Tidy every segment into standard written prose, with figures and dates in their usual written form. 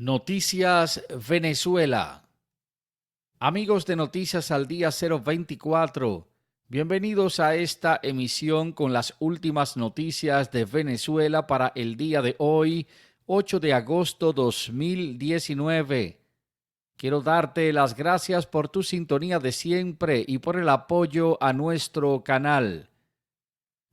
Noticias Venezuela. Amigos de Noticias al Día 024, bienvenidos a esta emisión con las últimas noticias de Venezuela para el día de hoy, 8 de agosto 2019. Quiero darte las gracias por tu sintonía de siempre y por el apoyo a nuestro canal.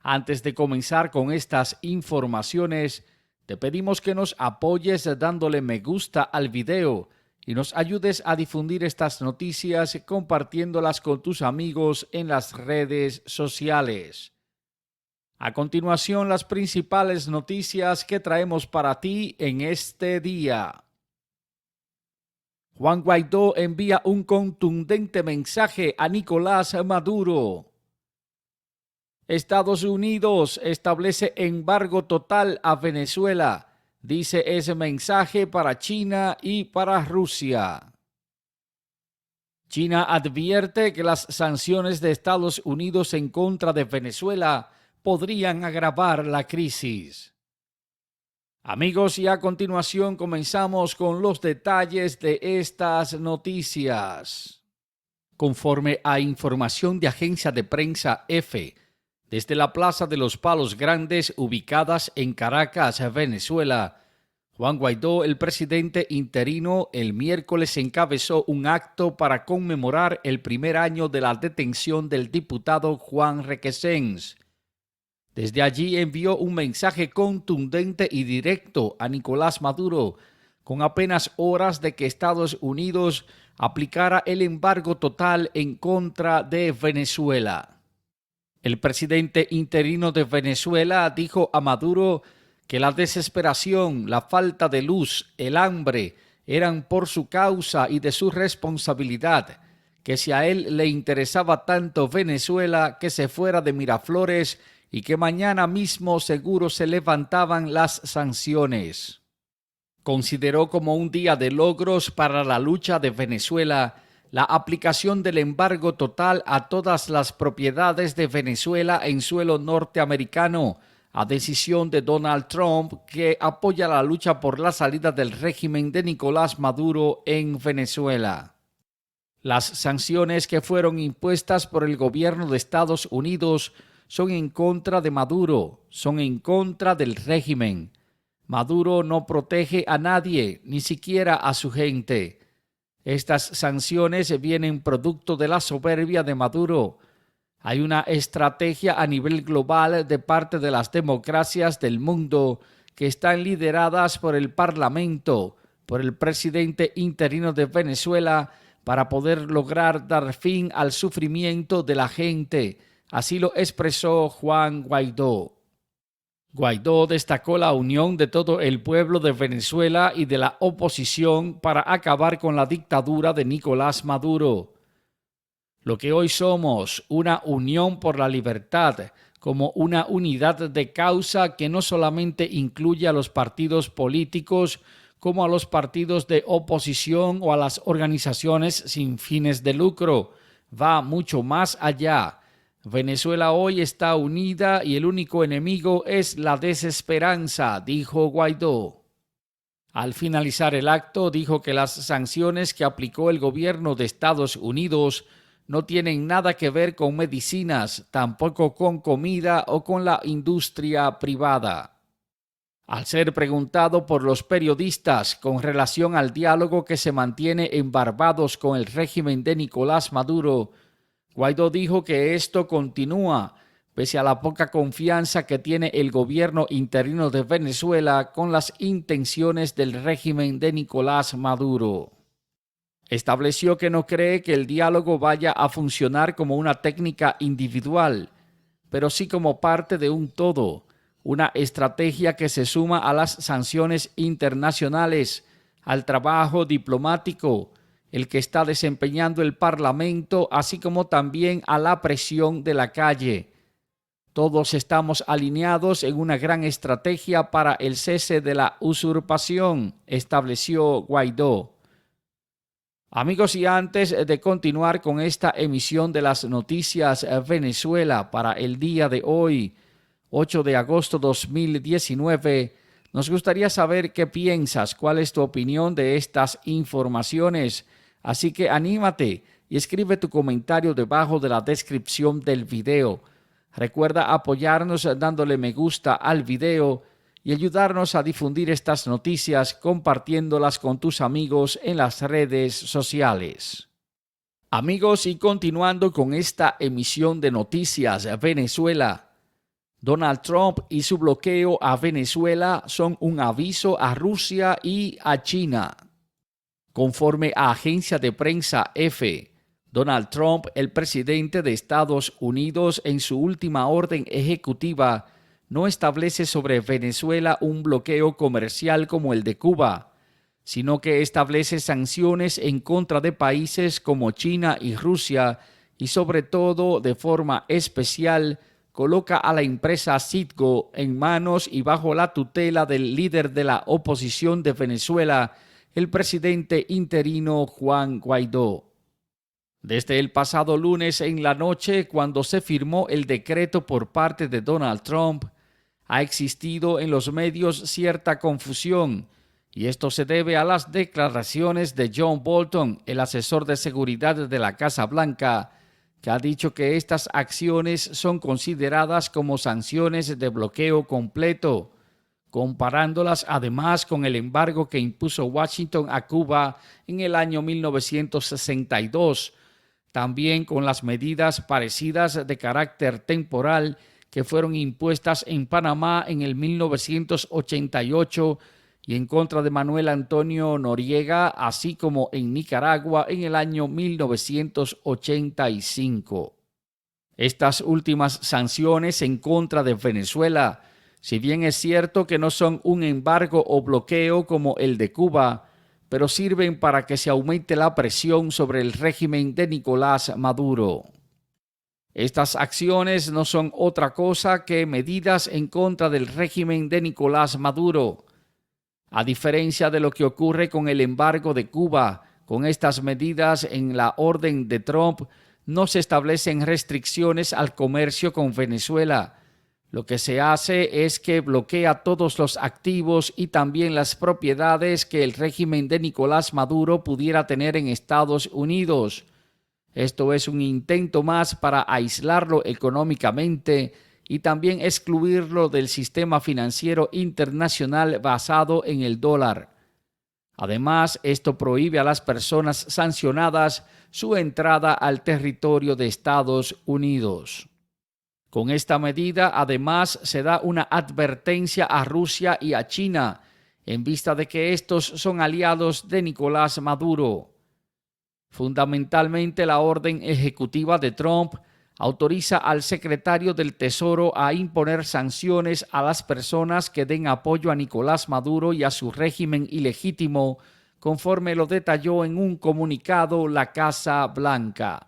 Antes de comenzar con estas informaciones, te pedimos que nos apoyes dándole me gusta al video y nos ayudes a difundir estas noticias compartiéndolas con tus amigos en las redes sociales. A continuación, las principales noticias que traemos para ti en este día. Juan Guaidó envía un contundente mensaje a Nicolás Maduro. Estados Unidos establece embargo total a Venezuela, dice ese mensaje para China y para Rusia. China advierte que las sanciones de Estados Unidos en contra de Venezuela podrían agravar la crisis. Amigos, y a continuación comenzamos con los detalles de estas noticias. Conforme a información de agencia de prensa EFE, desde la Plaza de los Palos Grandes, ubicadas en Caracas, Venezuela, Juan Guaidó, el presidente interino, el miércoles encabezó un acto para conmemorar el primer año de la detención del diputado Juan Requesens. Desde allí envió un mensaje contundente y directo a Nicolás Maduro, con apenas horas de que Estados Unidos aplicara el embargo total en contra de Venezuela. El presidente interino de Venezuela dijo a Maduro que la desesperación, la falta de luz, el hambre eran por su causa y de su responsabilidad, que si a él le interesaba tanto Venezuela, que se fuera de Miraflores y que mañana mismo seguro se levantaban las sanciones. Consideró como un día de logros para la lucha de Venezuela la aplicación del embargo total a todas las propiedades de Venezuela en suelo norteamericano, a decisión de Donald Trump, que apoya la lucha por la salida del régimen de Nicolás Maduro en Venezuela. Las sanciones que fueron impuestas por el gobierno de Estados Unidos son en contra de Maduro, son en contra del régimen. Maduro no protege a nadie, ni siquiera a su gente. Estas sanciones vienen producto de la soberbia de Maduro. Hay una estrategia a nivel global de parte de las democracias del mundo que están lideradas por el Parlamento, por el presidente interino de Venezuela, para poder lograr dar fin al sufrimiento de la gente. Así lo expresó Juan Guaidó. Guaidó destacó la unión de todo el pueblo de Venezuela y de la oposición para acabar con la dictadura de Nicolás Maduro. Lo que hoy somos, una unión por la libertad, como una unidad de causa que no solamente incluye a los partidos políticos, como a los partidos de oposición o a las organizaciones sin fines de lucro. Va mucho más allá. Venezuela hoy está unida y el único enemigo es la desesperanza, dijo Guaidó. Al finalizar el acto, dijo que las sanciones que aplicó el gobierno de Estados Unidos no tienen nada que ver con medicinas, tampoco con comida o con la industria privada. Al ser preguntado por los periodistas con relación al diálogo que se mantiene en Barbados con el régimen de Nicolás Maduro, Guaidó dijo que esto continúa, pese a la poca confianza que tiene el gobierno interino de Venezuela con las intenciones del régimen de Nicolás Maduro. Estableció que no cree que el diálogo vaya a funcionar como una técnica individual, pero sí como parte de un todo, una estrategia que se suma a las sanciones internacionales, al trabajo diplomático, el que está desempeñando el Parlamento, así como también a la presión de la calle. Todos estamos alineados en una gran estrategia para el cese de la usurpación, estableció Guaidó. Amigos, y antes de continuar con esta emisión de las noticias Venezuela para el día de hoy, 8 de agosto 2019, Nos gustaría saber qué piensas, cuál es tu opinión de estas informaciones. Así que anímate y escribe tu comentario debajo de la descripción del video. Recuerda apoyarnos dándole me gusta al video y ayudarnos a difundir estas noticias compartiéndolas con tus amigos en las redes sociales. Amigos, y continuando con esta emisión de Noticias Venezuela, Donald Trump y su bloqueo a Venezuela son un aviso a Rusia y a China. Conforme a agencia de prensa EFE, Donald Trump, el presidente de Estados Unidos, en su última orden ejecutiva, no establece sobre Venezuela un bloqueo comercial como el de Cuba, sino que establece sanciones en contra de países como China y Rusia y sobre todo, de forma especial, coloca a la empresa Citgo en manos y bajo la tutela del líder de la oposición de Venezuela, el presidente interino Juan Guaidó. Desde el pasado lunes en la noche, cuando se firmó el decreto por parte de Donald Trump, ha existido en los medios cierta confusión, y esto se debe a las declaraciones de John Bolton, el asesor de seguridad de la Casa Blanca, que ha dicho que estas acciones son consideradas como sanciones de bloqueo completo, comparándolas además con el embargo que impuso Washington a Cuba en el año 1962, también con las medidas parecidas de carácter temporal que fueron impuestas en Panamá en el 1988 y en contra de Manuel Antonio Noriega, así como en Nicaragua en el año 1985. Estas últimas sanciones en contra de Venezuela, si bien es cierto que no son un embargo o bloqueo como el de Cuba, pero sirven para que se aumente la presión sobre el régimen de Nicolás Maduro. Estas acciones no son otra cosa que medidas en contra del régimen de Nicolás Maduro. A diferencia de lo que ocurre con el embargo de Cuba, con estas medidas en la orden de Trump no se establecen restricciones al comercio con Venezuela. Lo que se hace es que bloquea todos los activos y también las propiedades que el régimen de Nicolás Maduro pudiera tener en Estados Unidos. Esto es un intento más para aislarlo económicamente y también excluirlo del sistema financiero internacional basado en el dólar. Además, esto prohíbe a las personas sancionadas su entrada al territorio de Estados Unidos. Con esta medida, además, se da una advertencia a Rusia y a China, en vista de que estos son aliados de Nicolás Maduro. Fundamentalmente, la orden ejecutiva de Trump autoriza al secretario del Tesoro a imponer sanciones a las personas que den apoyo a Nicolás Maduro y a su régimen ilegítimo, conforme lo detalló en un comunicado la Casa Blanca.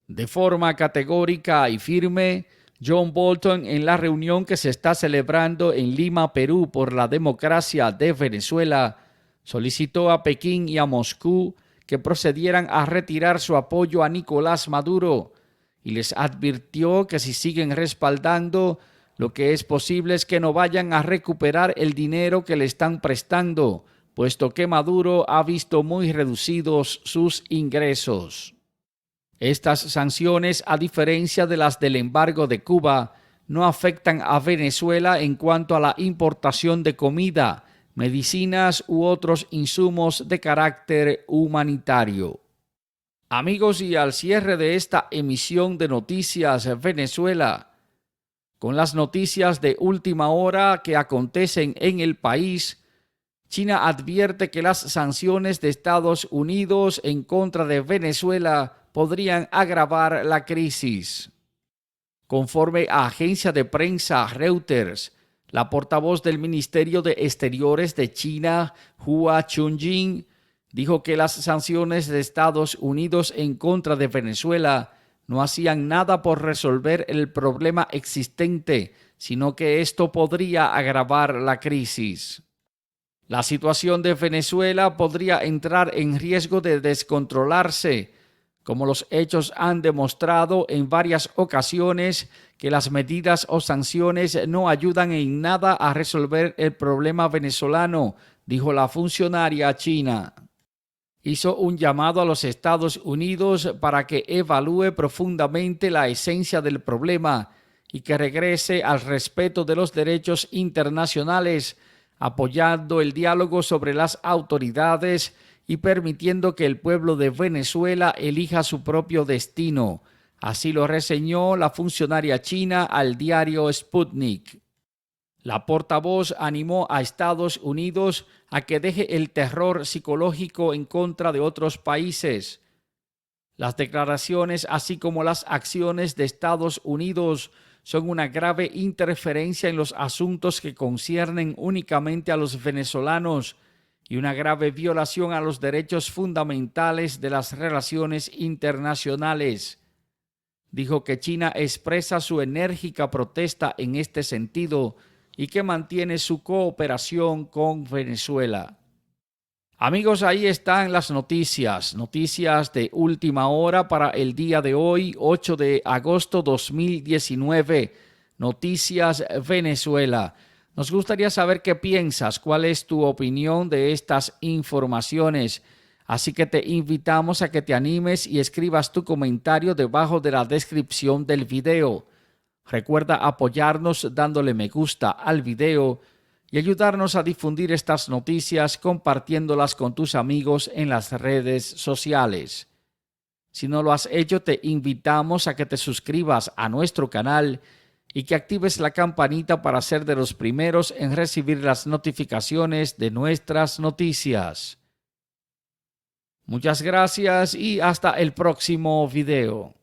De forma categórica y firme, John Bolton, en la reunión que se está celebrando en Lima, Perú, por la democracia de Venezuela, solicitó a Pekín y a Moscú que procedieran a retirar su apoyo a Nicolás Maduro y les advirtió que si siguen respaldando, lo que es posible es que no vayan a recuperar el dinero que le están prestando, puesto que Maduro ha visto muy reducidos sus ingresos. Estas sanciones, a diferencia de las del embargo de Cuba, no afectan a Venezuela en cuanto a la importación de comida, medicinas u otros insumos de carácter humanitario. Amigos, y al cierre de esta emisión de Noticias Venezuela, con las noticias de última hora que acontecen en el país, China advierte que las sanciones de Estados Unidos en contra de Venezuela podrían agravar la crisis. Conforme a agencia de prensa Reuters, la portavoz del Ministerio de Exteriores de China, Hua Chunying, dijo que las sanciones de Estados Unidos en contra de Venezuela no hacían nada por resolver el problema existente, sino que esto podría agravar la crisis. La situación de Venezuela podría entrar en riesgo de descontrolarse, como los hechos han demostrado en varias ocasiones que las medidas o sanciones no ayudan en nada a resolver el problema venezolano, dijo la funcionaria china. Hizo un llamado a los Estados Unidos para que evalúe profundamente la esencia del problema y que regrese al respeto de los derechos internacionales, apoyando el diálogo sobre las autoridades y permitiendo que el pueblo de Venezuela elija su propio destino. Así lo reseñó la funcionaria china al diario Sputnik. La portavoz animó a Estados Unidos a que deje el terror psicológico en contra de otros países. Las declaraciones, así como las acciones de Estados Unidos, son una grave interferencia en los asuntos que conciernen únicamente a los venezolanos y una grave violación a los derechos fundamentales de las relaciones internacionales. Dijo que China expresa su enérgica protesta en este sentido y que mantiene su cooperación con Venezuela. Amigos, ahí están las noticias de última hora para el día de hoy, 8 de agosto 2019. Noticias Venezuela. Nos gustaría saber qué piensas, cuál es tu opinión de estas informaciones. Así que te invitamos a que te animes y escribas tu comentario debajo de la descripción del video. Recuerda apoyarnos dándole me gusta al video y ayudarnos a difundir estas noticias compartiéndolas con tus amigos en las redes sociales. Si no lo has hecho, te invitamos a que te suscribas a nuestro canal y que actives la campanita para ser de los primeros en recibir las notificaciones de nuestras noticias. Muchas gracias y hasta el próximo video.